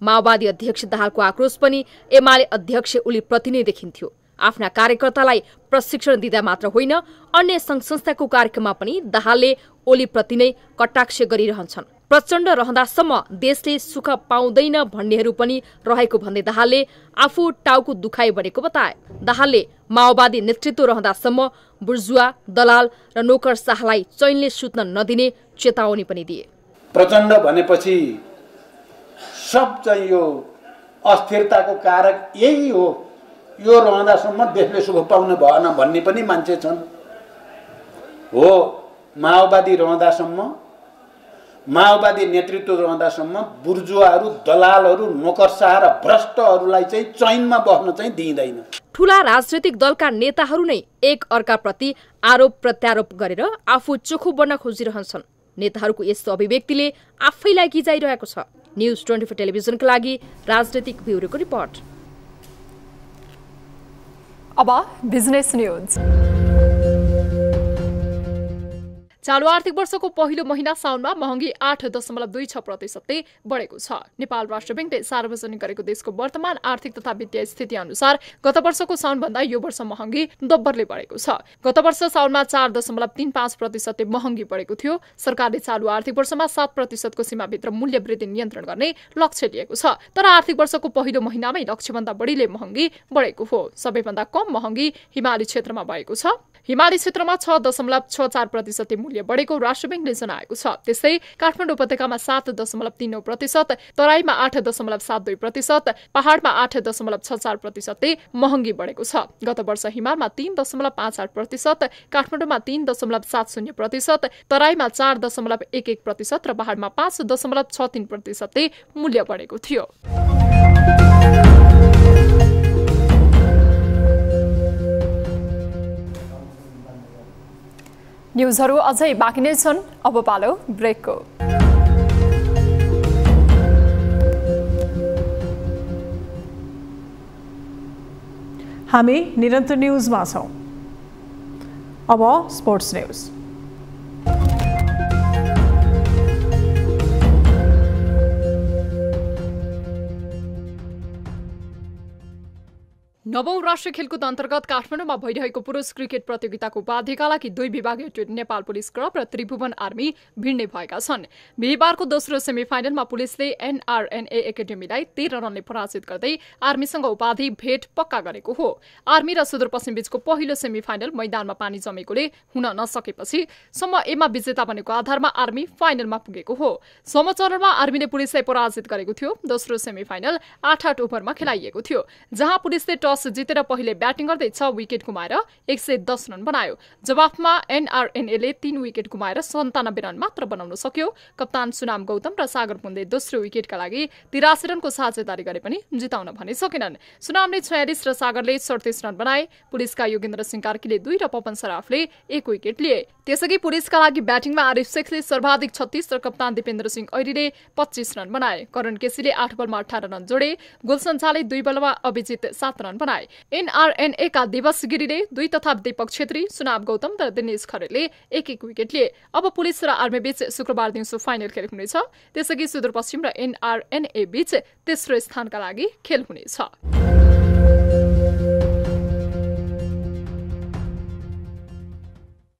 माओवादी अध्यक्ष दाहालको आक्रोश पनि एमाले अध्यक्ष ओली प्रति नै देखिन्थ्यो। आफ्ना कार्यकर्तालाई प्रशिक्षण दिँदा मात्र होइन, अन्य संघ संस्थाको कार्यक्रममा पनि दाहालले ओली प्रति नै कटाक्ष गरिरहन्छन्। प्रचण्ड रहँदासम्म देशले सुख पाउँदैन भन्नेहरू पनि रहेको भन्दै दाहालले आफू टाउको दुखाइ बढेको बताए। दाहालले माओवादी नेतृत्व रहँदासम्म बुर्जुवा, दलाल र नोकरशाहलाई चैनले सुत्न नदिने चेतावनी पनि दिए।
प्रचण्ड भनेपछि सब चाहिँ यो अस्थिरताको कारक यही हो, यो रहँदासम्म देशले सुख पाउनु भएन भन्ने पनि मान्छे छन्। हो, माओवादी रहँदासम्म, माओवादी नेतृत्व रहँदासम्म बुर्जुवाहरू, दलालहरू, नोकरशाह र भ्रष्टहरूलाई चाहिँ चैनमा बस्न चाहिँ दिइँदैन।
ठूला राजनैतिक दलका नेताहरू नै एक अर्काप्रति आरोप प्रत्यारोप गरेर आफू चोखो बन्न खोजिरहन्छन्। नेताहरूको यस्तो अभिव्यक्तिले आफैलाई गिजाइरहेको छ। न्यूज 24 टेलिभिजनका लागि राजनैतिक ब्युरोको रिपोर्ट।
अब बिजनेस न्यूज। चालू आर्थिक वर्षको पहिलो महिना साउनमा महँगी 8.26% बढेको छ। नेपाल राष्ट्र बैंकले सार्वजनिक गरेको देशको वर्तमान आर्थिक तथा वित्तीय स्थिति अनुसार गत वर्षको साउनभन्दा यो वर्ष महँगी दोब्बरले बढेको छ। गत वर्ष साउनमा 4.35% महँगी बढेको थियो। सरकारले चालू आर्थिक वर्षमा 7% को सीमाभित्र मूल्य वृद्धि नियन्त्रण गर्ने लक्ष्य लिएको छ। तर आर्थिक वर्षको पहिलो महिनामै लक्ष्यभन्दा बढीले महँगी बढेको हो। सबैभन्दा कम महँगी हिमाली क्षेत्रमा भएको छ। हिमाली क्षेत्रमा 6.64% मूल्य बढेको राष्ट्र बैंकले जनाएको छ। त्यस्तै काठमाडौँ उपत्यकामा 7.39%, तराईमा 8.72%, पहाडमा 8.64% महँगी बढेको छ। गत वर्ष हिमालमा 3.58%, काठमाडौँमा 3.70%, तराईमा 4.11% र पहाडमा 5.63% मूल्य बढेको थियो। न्यूजहरू अझै बाँकी नै छन्। अब पालो ब्रेकको।
हामी निरन्तर न्यूजमा छौं। अब स्पोर्ट्स न्यूज। नवौं राष्ट्रिय खेलकुद अन्तर्गत काठमाडौँमा भइरहेको पुरुष क्रिकेट प्रतियोगिताको उपाधिका लागि 2 विभागीय नेपाल पुलिस क्लब र त्रिभुवन आर्मी भिड्ने भएका छन्। बिहिबारको दोस्रो सेमिफाइनलमा पुलिसले एनआरएनए एकाडेमीलाई 13 रनले पराजित गर्दै आर्मीसँग उपाधि भेट पक्का गरेको हो। आर्मी र सुदूरपश्चिम बीचको पहिलो सेमिफाइनल मैदानमा पानी जमेकोले हुन नसकेपछि सम्म एमा विजेता बनेको आधारमा आर्मी फाइनलमा पुगेको हो। सम्म चरणमा आर्मीले पुलिसलाई पराजित गरेको थियो। दोस्रो सेमिफाइनल 8-8 ओभरमा खेलाइएको थियो, जहाँ पुलिसले टस जितेर पहिले ब्याटिङ गर्दै 6 विकेट गुमाएर 110 रन बनायो। जवाफमा एनआरएनएले 3 विकेट गुमाएर 97 रन मात्र बनाउन सक्यो। कप्तान सुनाम गौतम र सागर पुन्दे दोस्रो विकेटका लागि 83 रनको साझेदारी गरे पनि जिताउन भने सकेनन्। सुनामले 46 र सागरले 37 रन बनाए। पुलिसका योगेन्द्र सिंह कार्कीले 2 र पवन सराफले 1 विकेट लिए। त्यसअघि पुलिसका लागि ब्याटिङमा आरिफ शेखले सर्वाधिक 36 र कप्तान दिपेन्द्र सिंह ऐरीले 25 रन बनाए। करण केसीले 8 बलमा 18 रन जोडे। गुलसन झाले 2 बलमा अभिजित 7 रन बनाए। एनआरएनए का दिवस गिरीले 2 तथा दीपक छेत्री, सुनाम गौतम र दिनेश खरेलले 1-1 विकेट लिए। अब पुलिस र आर्मी बीच शुक्रबार दिउँसो फाइनल खेल हुनेछ। त्यसअघि सुदूरपश्चिम र एनआरएनए बीच तेस्रो स्थानका लागि खेल हुनेछ।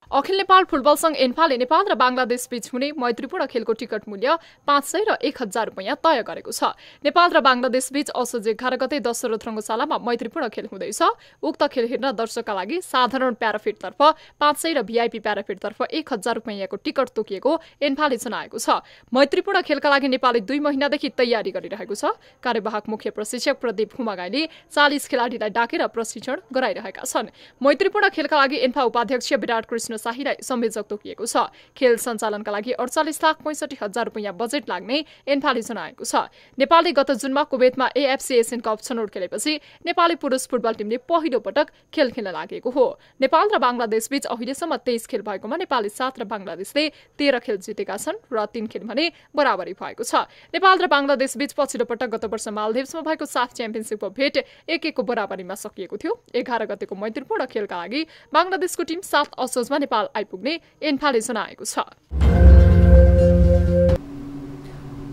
अखिल नेपाल फुटबल संघ एन्फाले नेपाल र बंगलादेश बीच हुने मैत्रीपूर्ण खेलको टिकट मूल्य 500 र 1000 रुपैयाँ तय गरेको छ। नेपाल र बंगलादेश बीच असोज 11 गते दशरथ रंगशालामा मैत्रीपूर्ण खेल हुँदैछ। उक्त खेल हेर्न दर्शकका लागि साधारण प्याराफिटतर्फ 500 र भिआइपी प्याराफिटतर्फ 1000 रुपैयाँको टिकट तोकिएको एन्फाले जनाएको छ। मैत्रीपूर्ण खेलका लागि नेपालले 2 महिनादेखि तयारी गरिरहेको छ। कार्यवाहक मुख्य प्रशिक्षक प्रदीप खुमागाईले 40 खेलाडीलाई डाकेर प्रशिक्षण गराइरहेका छन्। मैत्रीपूर्ण खेलका लागि एन्फा उपाध्यक्ष विराट कृष्ण शाहीलाई संयोजक तोकिएको छ। खेल सञ्चालनका लागि 48,65,000 रुपैयाँ बजेट लाग्ने एन्फाले जनाएको छ। नेपालले गत जुनमा कुवेतमा एएफसी एशियन कप छनौट खेलेपछि नेपाली पुरुष फुटबल टिमले पहिलो पटक खेल खेल्न लागेको हो। नेपाल र बंगलादेश बीच अहिलेसम्म 23 खेल भएकोमा नेपालले 7 र बंगलादेशले 13 खेल जितेका छन् र 3 खेल भने बराबरी भएको छ। नेपाल र बंगलादेश बीच पछिल्लो पटक गत वर्ष मालदिभ्समा भएको साफ च्याम्पियनशिपको भेट 1-1 को बराबरीमा सकिएको थियो। 11 गतेको मैत्रीपूर्ण खेलका लागि बंगलादेशको टिम 7 असोजमा नेपाल आइपुग्ने एन्फाले जनाएको छ।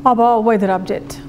अब वेदर अपडेट।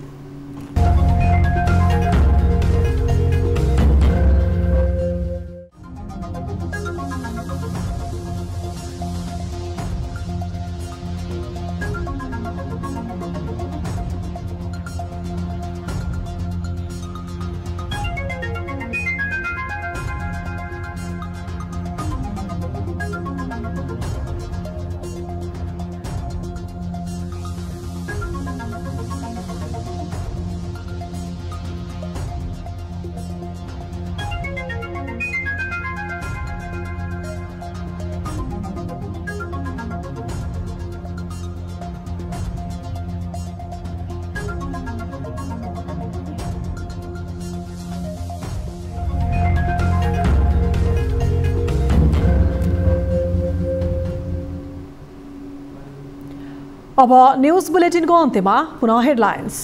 अब न्यूज बुलेटिनको अन्त्यमा पुनः हेडलाइन्स।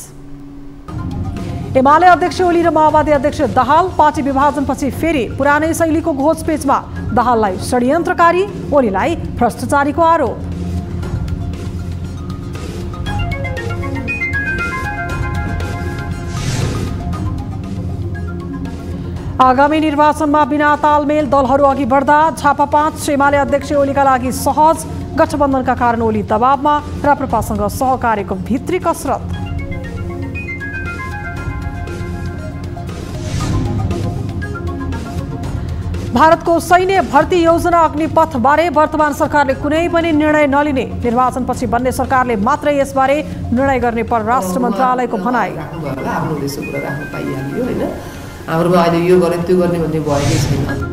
एमाले अध्यक्ष ओली र माओवादी अध्यक्ष दाहाल पार्टी विभाजनपछि फेरि पुरानै शैलीको घोषपेचमा। दाहाललाई षड्यन्त्रकारी, ओलीलाई भ्रष्टाचारीको आरोप। आगामी निर्वाचनमा बिना तालमेल दलहरू अघि बढ्दा झापा 5 एमाले अध्यक्ष ओलीका लागि सहज। गठबन्धनका कारण ओली दबावमा, राप्रपासँग सहकार्यको भित्री कसरत। भारतको सैन्य भर्ती योजना अग्निपथबारे वर्तमान सरकारले कुनै पनि निर्णय नलिने। निर्वाचनपछि बन्ने सरकारले मात्रै यसबारे निर्णय गर्ने परराष्ट्र मन्त्रालयको भनाइ।
आफ्नो देशको कुरा राख्न पाइहाल्यो हैन। हाम्रोमा अहिले यो गर्ने त्यो गर्ने भन्ने भएकै छैन।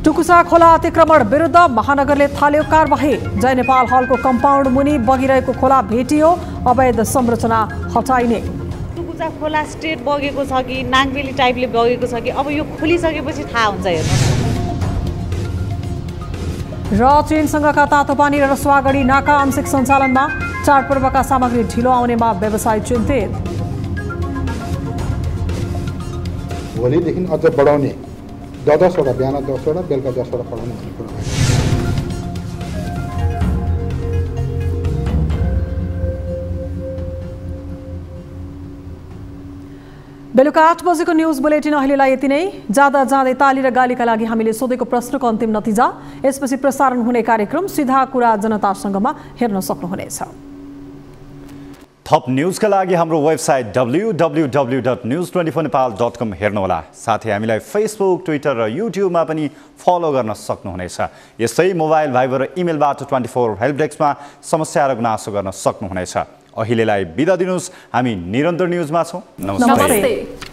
टुकुसा खोला अतिक्रमण विरुद्ध महानगरले थाल्यो कारबाही। जय नेपाल हलको कम्पाउन्ड मुनि बगिरहेको खोला भेटियो, अवैध संरचना हटाइने।
टुकुसा खोला स्ट्रेट बगेको छ कि नागबेली टाइपले बगेको छ कि अब यो खोलिसकेपछि थाहा हुन्छ हेर्नु।
र चीनसँगका तातोपानी र रसुवागढी नाका आंशिक सञ्चालनमा। चाडपर्वका सामग्री ढिलो आउनेमा व्यवसायी चिन्तित।
भोलिदेखि अझ बढाउने 10-10वटा, बिहान 10वटा, बेलुका 10वटा पढाउनु भन्ने कुरो भयो।
बेलुका 8 बजेको न्युज बुलेटिन अहिलेलाई यति नै। जाँदा जाँदै ताली र गालीका लागि हामीले सोधेको प्रश्नको अन्तिम नतिजा। यसपछि प्रसारण हुने कार्यक्रम सीधा कुरा जनतासँगमा हेर्न सक्नुहुनेछ।
थप न्युजका लागि हाम्रो वेबसाइट www.news24nepal.com हेर्नुहोला। साथै हामीलाई फेसबुक, ट्विटर र युट्युबमा पनि फलो गर्न सक्नुहुनेछ। यस्तै मोबाइल, भाइबर र इमेलबाट 24 हेल्प डेस्कमा समस्या र गुनासो गर्न सक्नुहुनेछ। अहिलेलाई बिदा दिनुहोस्। हामी निरन्तर न्युजमा छौँ। नमस्ते।